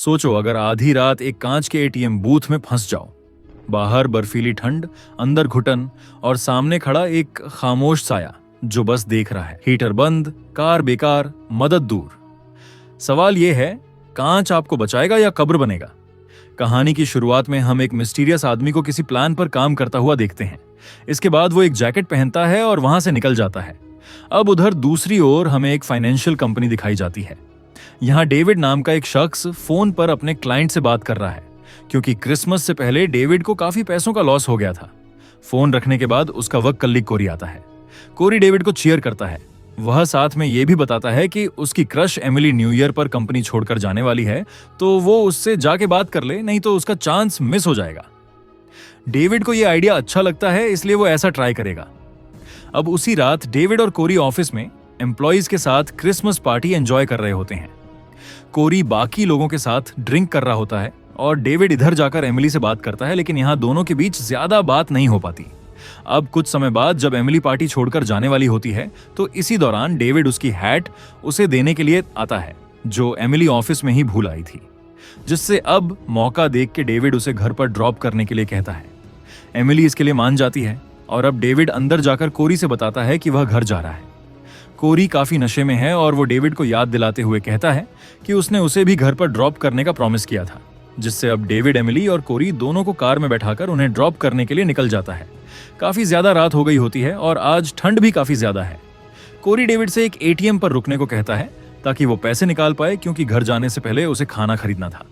सोचो अगर आधी रात एक कांच के एटीएम बूथ में फंस जाओ। बाहर बर्फीली ठंड, अंदर घुटन और सामने खड़ा एक खामोश साया जो बस देख रहा है। हीटर बंद, कार बेकार, मदद दूर। सवाल यह है, कांच आपको बचाएगा या कब्र बनेगा? कहानी की शुरुआत में हम एक मिस्टीरियस आदमी को किसी प्लान पर काम करता हुआ देखते हैं। इसके बाद वो एक जैकेट पहनता है और वहां से निकल जाता है। अब उधर दूसरी ओर हमें एक फाइनेंशियल कंपनी दिखाई जाती है। यहाँ डेविड नाम का एक शख्स फोन पर अपने क्लाइंट से बात कर रहा है, क्योंकि क्रिसमस से पहले डेविड को काफी पैसों का लॉस हो गया था। फोन रखने के बाद उसका वक्त कलीग कोरी आता है। कोरी डेविड को चीयर करता है। वह साथ में यह भी बताता है कि उसकी क्रश एमिली न्यू ईयर पर कंपनी छोड़कर जाने वाली है, तो वो उससे जाके बात कर ले, नहीं तो उसका चांस मिस हो जाएगा। डेविड को यह आइडिया अच्छा लगता है, इसलिए वो ऐसा ट्राई करेगा। अब उसी रात डेविड और कोरी ऑफिस में एम्प्लॉइज के साथ क्रिसमस पार्टी एंजॉय कर रहे होते हैं। कोरी बाकी लोगों के साथ ड्रिंक कर रहा होता है और डेविड इधर जाकर एमिली से बात करता है, लेकिन यहाँ दोनों के बीच ज्यादा बात नहीं हो पाती। अब कुछ समय बाद जब एमिली पार्टी छोड़कर जाने वाली होती है, तो इसी दौरान डेविड उसकी हैट उसे देने के लिए आता है, जो एमिली ऑफिस में ही भूल आई थी, जिससे अब मौका देख के डेविड उसे घर पर ड्रॉप करने के लिए कहता है। एमिली इसके लिए मान जाती है और अब डेविड अंदर जाकर कोरी से बताता है कि वह घर जा रहा है। कोरी काफी नशे में है और वो डेविड को याद दिलाते हुए कहता है कि उसने उसे भी घर पर ड्रॉप करने का प्रॉमिस किया था, जिससे अब डेविड, एमिली और कोरी दोनों को कार में बैठाकर उन्हें ड्रॉप करने के लिए निकल जाता है। काफी ज्यादा रात हो गई होती है और आज ठंड भी काफी ज्यादा है। कोरी डेविड से एक एटीएम पर रुकने को कहता है ताकि वो पैसे निकाल पाए, क्योंकि घर जाने से पहले उसे खाना खरीदना था।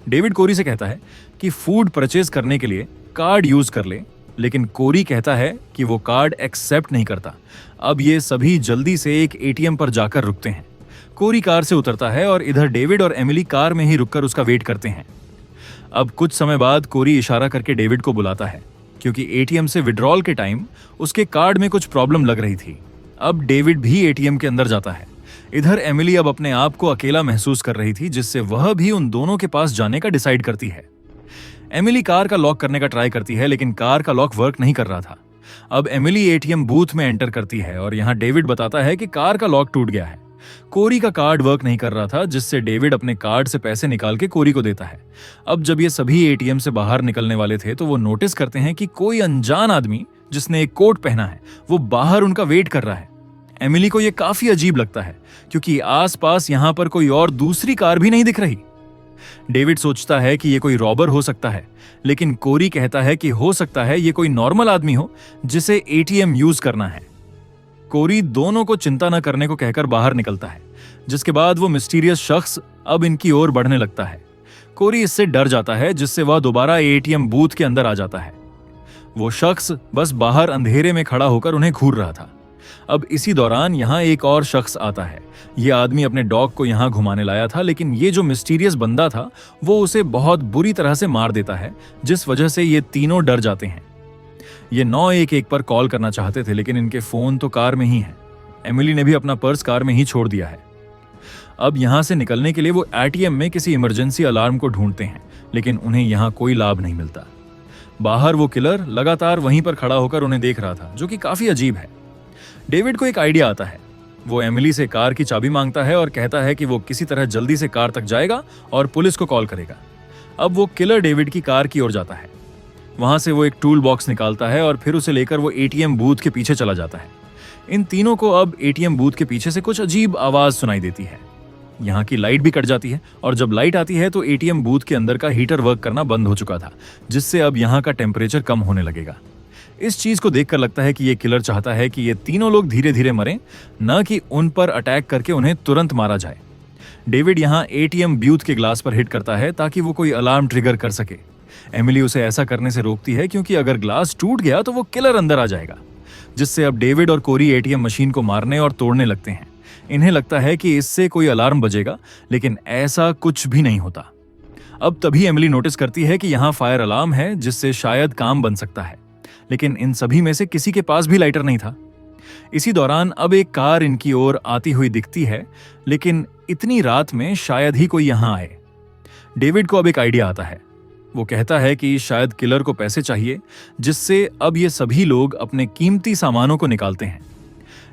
डेविड कोरी से कहता है कि फूड परचेज करने के लिए कार्ड यूज कर ले, लेकिन कोरी कहता है कि वो कार्ड एक्सेप्ट नहीं करता। अब ये सभी जल्दी से एक एटीएम पर जाकर रुकते हैं। कोरी कार से उतरता है और इधर डेविड और एमिली कार में ही रुककर उसका वेट करते हैं। अब कुछ समय बाद कोरी इशारा करके डेविड को बुलाता है, क्योंकि एटीएम से विड्रॉल के टाइम उसके कार्ड में कुछ प्रॉब्लम लग रही थी। अब डेविड भी एटीएम के अंदर जाता है। इधर एमिली अब अपने आप को अकेला महसूस कर रही थी, जिससे वह भी उन दोनों के पास जाने का डिसाइड करती है। एमिली कार का लॉक करने का ट्राई करती है, लेकिन कार का लॉक वर्क नहीं कर रहा था। अब एमिली एटीएम बूथ में एंटर करती है और यहाँ डेविड बताता है कि कार का लॉक टूट गया है। कोरी का कार्ड वर्क नहीं कर रहा था, जिससे डेविड अपने कार्ड से पैसे निकाल के कोरी को देता है। अब जब ये सभी एटीएम से बाहर निकलने वाले थे, तो वो नोटिस करते हैं कि कोई अनजान आदमी जिसने एक कोट पहना है, वो बाहर उनका वेट कर रहा है। एमिली को ये काफी अजीब लगता है, क्योंकि आसपास यहाँ पर कोई और दूसरी कार भी नहीं दिख रही। डेविड सोचता है कि ये कोई रॉबर हो सकता है, लेकिन कोरी कहता है कि हो सकता है ये कोई नॉर्मल आदमी हो जिसे एटीएम यूज करना है। कोरी दोनों को चिंता न करने को कहकर बाहर निकलता है, जिसके बाद वो मिस्टीरियस शख्स अब इनकी ओर बढ़ने लगता है। कोरी इससे डर जाता है, जिससे वह दोबारा एटीएम बूथ के अंदर आ जाता है। वो शख्स बस बाहर अंधेरे में खड़ा होकर उन्हें घूर रहा था। अब इसी दौरान यहाँ एक और शख्स आता है। ये आदमी अपने डॉग को यहाँ घुमाने लाया था, लेकिन ये जो मिस्टीरियस बंदा था वो उसे बहुत बुरी तरह से मार देता है, जिस वजह से ये तीनों डर जाते हैं। ये 911 पर कॉल करना चाहते थे, लेकिन इनके फोन तो कार में ही है। एमिली ने भी अपना पर्स कार में ही छोड़ दिया है। अब यहाँ से निकलने के लिए वो एटीएम में किसी इमरजेंसी अलार्म को ढूंढते हैं, लेकिन उन्हें यहाँ कोई लाभ नहीं मिलता। बाहर वो किलर लगातार वहीं पर खड़ा होकर उन्हें देख रहा था, जो कि काफी अजीब है। डेविड को एक आइडिया आता है। वो एमिली से कार की चाबी मांगता है और कहता है कि वो किसी तरह जल्दी से कार तक जाएगा और पुलिस को कॉल करेगा। अब वो किलर डेविड की कार की ओर जाता है। वहां से वो एक टूल बॉक्स निकालता है और फिर उसे लेकर वो एटीएम बूथ के पीछे चला जाता है। इन तीनों को अब एटीएम बूथ के पीछे से कुछ अजीब आवाज सुनाई देती है। यहाँ की लाइट भी कट जाती है और जब लाइट आती है तो एटीएम बूथ के अंदर का हीटर वर्क करना बंद हो चुका था, जिससे अब यहाँ का टेम्परेचर कम होने लगेगा। इस चीज को देखकर लगता है कि ये किलर चाहता है कि ये तीनों लोग धीरे धीरे मरें, न कि उन पर अटैक करके उन्हें तुरंत मारा जाए। डेविड यहाँ एटीएम बूथ के ग्लास पर हिट करता है ताकि वो कोई अलार्म ट्रिगर कर सके। एमिली उसे ऐसा करने से रोकती है, क्योंकि अगर ग्लास टूट गया तो वो किलर अंदर आ जाएगा, जिससे अब डेविड और कोरी एटीएम मशीन को मारने और तोड़ने लगते हैं। इन्हें लगता है कि इससे कोई अलार्म बजेगा, लेकिन ऐसा कुछ भी नहीं होता। अब तभी एमिली नोटिस करती है कि यहाँ फायर अलार्म है, जिससे शायद काम बन सकता है, लेकिन इन सभी में से किसी के पास भी लाइटर नहीं था। इसी दौरान अब एक कार इनकी ओर आती हुई दिखती है, लेकिन इतनी रात में शायद ही कोई यहाँ आए। डेविड को अब एक आइडिया आता है। वो कहता है कि शायद किलर को पैसे चाहिए, जिससे अब ये सभी लोग अपने कीमती सामानों को निकालते हैं।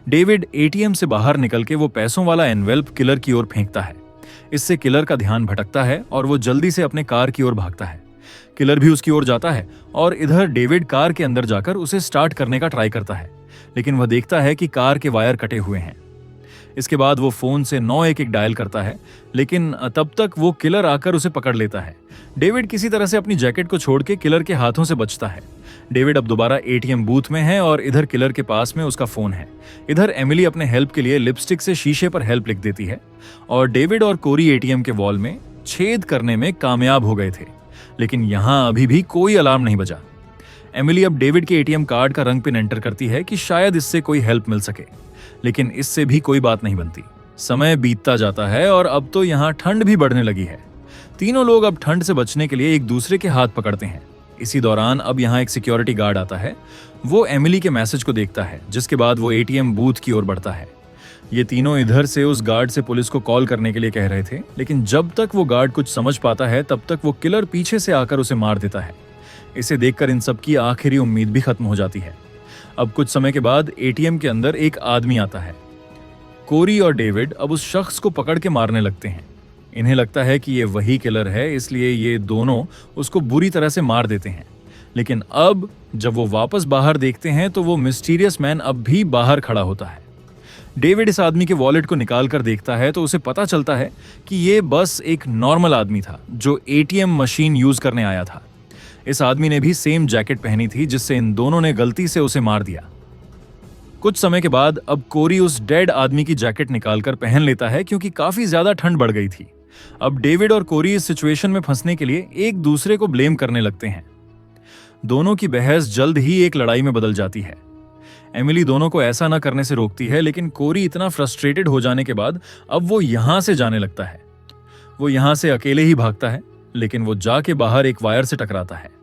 डेविड एटीएम से बाहर निकल के वो पैसों वाला एनवेल्प किलर की ओर फेंकता है। इससे किलर का ध्यान भटकता है और वो जल्दी से अपने कार की ओर भागता है। किलर भी उसकी ओर जाता है और इधर डेविड कार के अंदर जाकर उसे स्टार्ट करने का ट्राई करता है, लेकिन वह देखता है कि कार के वायर कटे हुए हैं। इसके बाद वो फोन से 911 डायल करता है, लेकिन तब तक वो किलर आकर उसे पकड़ लेता है। डेविड किसी तरह से अपनी जैकेट को छोड़ के किलर के हाथों से बचता है। डेविड अब दोबारा एटीएम बूथ में है और इधर किलर के पास में उसका फोन है। इधर एमिली अपने हेल्प के लिए लिपस्टिक से शीशे पर हेल्प लिख देती है और डेविड और कोरी एटीएम के वॉल में छेद करने में कामयाब हो गए थे, लेकिन यहाँ अभी भी कोई अलार्म नहीं बजा। एमिली अब डेविड के एटीएम कार्ड का रंग पिन एंटर करती है कि शायद इससे कोई हेल्प मिल सके, लेकिन इससे भी कोई बात नहीं बनती। समय बीतता जाता है और अब तो यहाँ ठंड भी बढ़ने लगी है। तीनों लोग अब ठंड से बचने के लिए एक दूसरे के हाथ पकड़ते हैं। इसी दौरान अब यहाँ एक सिक्योरिटी गार्ड आता है। वो एमिली के मैसेज को देखता है, जिसके बाद वो एटीएम बूथ की ओर बढ़ता है। ये तीनों इधर से उस गार्ड से पुलिस को कॉल करने के लिए कह रहे थे, लेकिन जब तक वो गार्ड कुछ समझ पाता है तब तक वो किलर पीछे से आकर उसे मार देता है। इसे देखकर इन सब की आखिरी उम्मीद भी खत्म हो जाती है। अब कुछ समय के बाद एटीएम के अंदर एक आदमी आता है। कोरी और डेविड अब उस शख्स को पकड़ के मारने लगते हैं। इन्हें लगता है कि ये वही किलर है, इसलिए ये दोनों उसको बुरी तरह से मार देते हैं। लेकिन अब जब वो वापस बाहर देखते हैं तो वो मिस्टीरियस मैन अब भी बाहर खड़ा होता है। डेविड इस आदमी के वॉलेट को निकाल कर देखता है तो उसे पता चलता है कि ये बस एक नॉर्मल आदमी था जो एटीएम मशीन यूज करने आया था। इस आदमी ने भी सेम जैकेट पहनी थी जिससे इन दोनों ने गलती से उसे मार दिया। कुछ समय के बाद अब कोरी उस डेड आदमी की जैकेट निकालकर पहन लेता है क्योंकि काफी ज्यादा ठंड बढ़ गई थी। अब डेविड और कोरी इस सिचुएशन में फंसने के लिए एक दूसरे को ब्लेम करने लगते हैं। दोनों की बहस जल्द ही एक लड़ाई में बदल जाती है। एमिली दोनों को ऐसा न करने से रोकती है, लेकिन कोरी इतना फ्रस्ट्रेटेड हो जाने के बाद अब वो यहां से जाने लगता है। वो यहां से अकेले ही भागता है, लेकिन वो जाके बाहर एक वायर से टकराता है।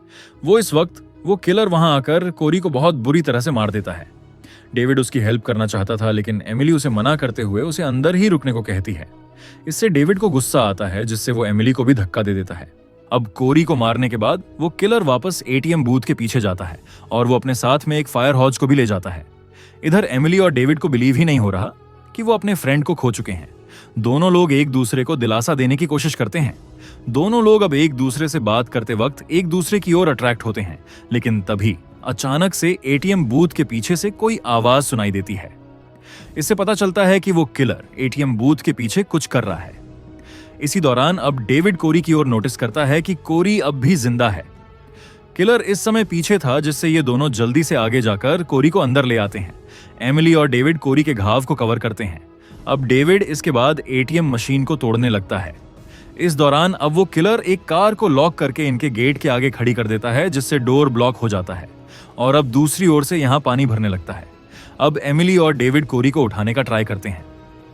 वो किलर वहां आकर कोरी को बहुत बुरी तरह से मार देता है। डेविड उसकी हेल्प करना चाहता था, लेकिन एमिली उसे मना करते हुए उसे अंदर ही रुकने को कहती है। इससे डेविड को गुस्सा आता है, जिससे वो एमिली को भी धक्का दे देता है। अब कोरी को मारने के बाद वो किलर वापस एटीएम बूथ के पीछे जाता है और वो अपने साथ में एक फायर हॉज को भी ले जाता है। इधर एमिली और डेविड को बिलीव ही नहीं हो रहा कि वो अपने फ्रेंड को खो चुके हैं। दोनों लोग एक दूसरे को दिलासा देने की कोशिश करते हैं। दोनों लोग अब एक दूसरे से बात करते वक्त एक दूसरे की ओर अट्रैक्ट होते हैं, लेकिन तभी अचानक से एटीएम बूथ के पीछे से कोई आवाज सुनाई देती है। इससे पता चलता है कि वो किलर एटीएम बूथ के पीछे कुछ कर रहा है। इसी दौरान अब डेविड कोरी की ओर नोटिस करता है कि कोरी अब भी जिंदा है। किलर इस समय पीछे था, जिससे ये दोनों जल्दी से आगे जाकर कोरी को अंदर ले आते हैं। एमिली और डेविड कोरी के घाव को कवर करते हैं। अब डेविड इसके बाद एटीएम मशीन को तोड़ने लगता है। इस दौरान अब वो किलर एक कार को लॉक करके इनके गेट के आगे खड़ी कर देता है, जिससे डोर ब्लॉक हो जाता है और अब दूसरी ओर से यहाँ पानी भरने लगता है। अब एमिली और डेविड कोरी को उठाने का ट्राई करते हैं।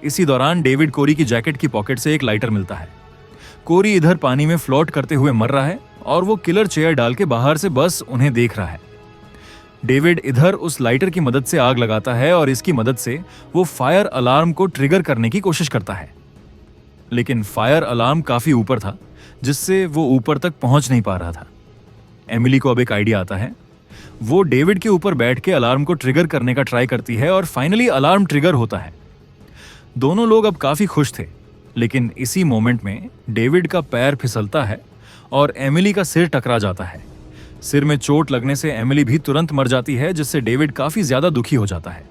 इसी दौरान डेविड कोरी की जैकेट की पॉकेट से एक लाइटर मिलता है। कोरी इधर पानी में फ्लोट करते हुए मर रहा है और वो किलर चेयर डाल के बाहर से बस उन्हें देख रहा है। डेविड इधर उस लाइटर की मदद से आग लगाता है और इसकी मदद से वो फायर अलार्म को ट्रिगर करने की कोशिश करता है, लेकिन फायर अलार्म काफी ऊपर था, जिससे वो ऊपर तक पहुंच नहीं पा रहा था। एमिली को अब एक आइडिया आता है। वो डेविड के ऊपर बैठ के अलार्म को ट्रिगर करने का ट्राई करती है और फाइनली अलार्म ट्रिगर होता है। दोनों लोग अब काफी खुश थे, लेकिन इसी मोमेंट में डेविड का पैर फिसलता है और एमिली का सिर टकरा जाता है। सिर में चोट लगने से एमिली भी तुरंत मर जाती है, जिससे डेविड काफी ज्यादा दुखी हो जाता है।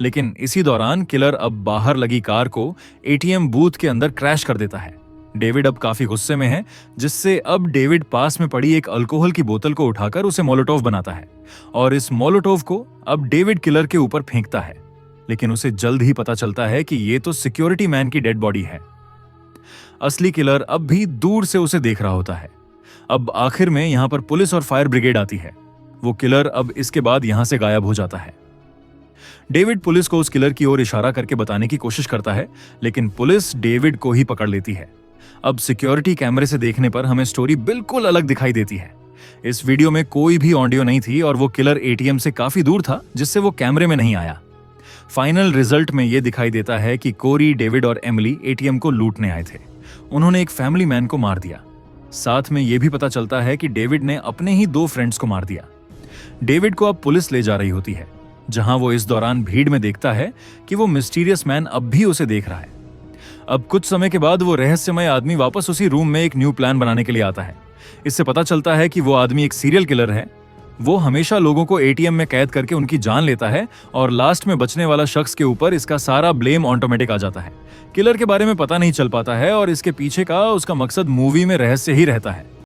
लेकिन इसी दौरान किलर अब बाहर लगी कार को एटीएम बूथ के अंदर क्रैश कर देता है। डेविड अब काफी गुस्से में है, जिससे अब डेविड पास में पड़ी एक अल्कोहल की बोतल को उठाकर उसे मोलोटोव बनाता है और इस मोलोटोव को अब डेविड किलर के ऊपर फेंकता है। लेकिन उसे जल्द ही पता चलता है कि ये तो सिक्योरिटी मैन की डेड बॉडी है। असली किलर अब भी दूर से उसे देख रहा होता है। अब आखिर में यहाँ पर पुलिस और फायर ब्रिगेड आती है। वो किलर अब इसके बाद यहाँ से गायब हो जाता है। डेविड पुलिस को उस किलर की ओर इशारा करके बताने की कोशिश करता है, लेकिन पुलिस डेविड को ही पकड़ लेती है। अब सिक्योरिटी कैमरे से देखने पर हमें स्टोरी बिल्कुल अलग दिखाई देती है। इस वीडियो में कोई भी ऑडियो नहीं थी और वो किलर एटीएम से काफी दूर था, जिससे वो कैमरे में नहीं आया। फाइनल रिजल्ट में यह दिखाई देता है कि कोरी, डेविड और एमिली एटीएम को लूटने आए थे। उन्होंने एक फैमिली मैन को मार दिया। साथ में यह भी पता चलता है कि डेविड ने अपने ही 2 फ्रेंड्स को मार दिया। डेविड को अब पुलिस ले जा रही होती है, जहां वो इस दौरान भीड़ में देखता है कि वो मिस्टीरियस मैन अब भी उसे देख रहा है। अब कुछ समय के बाद वो रहस्यमय आदमी वापस उसी रूम में एक न्यू प्लान बनाने के लिए आता है। इससे पता चलता है कि वो आदमी एक सीरियल किलर है। वो हमेशा लोगों को एटीएम में कैद करके उनकी जान लेता है और लास्ट में बचने वाला शख्स के ऊपर इसका सारा ब्लेम ऑटोमेटिक आ जाता है। किलर के बारे में पता नहीं चल पाता है और इसके पीछे का उसका मकसद मूवी में रहस्य ही रहता है।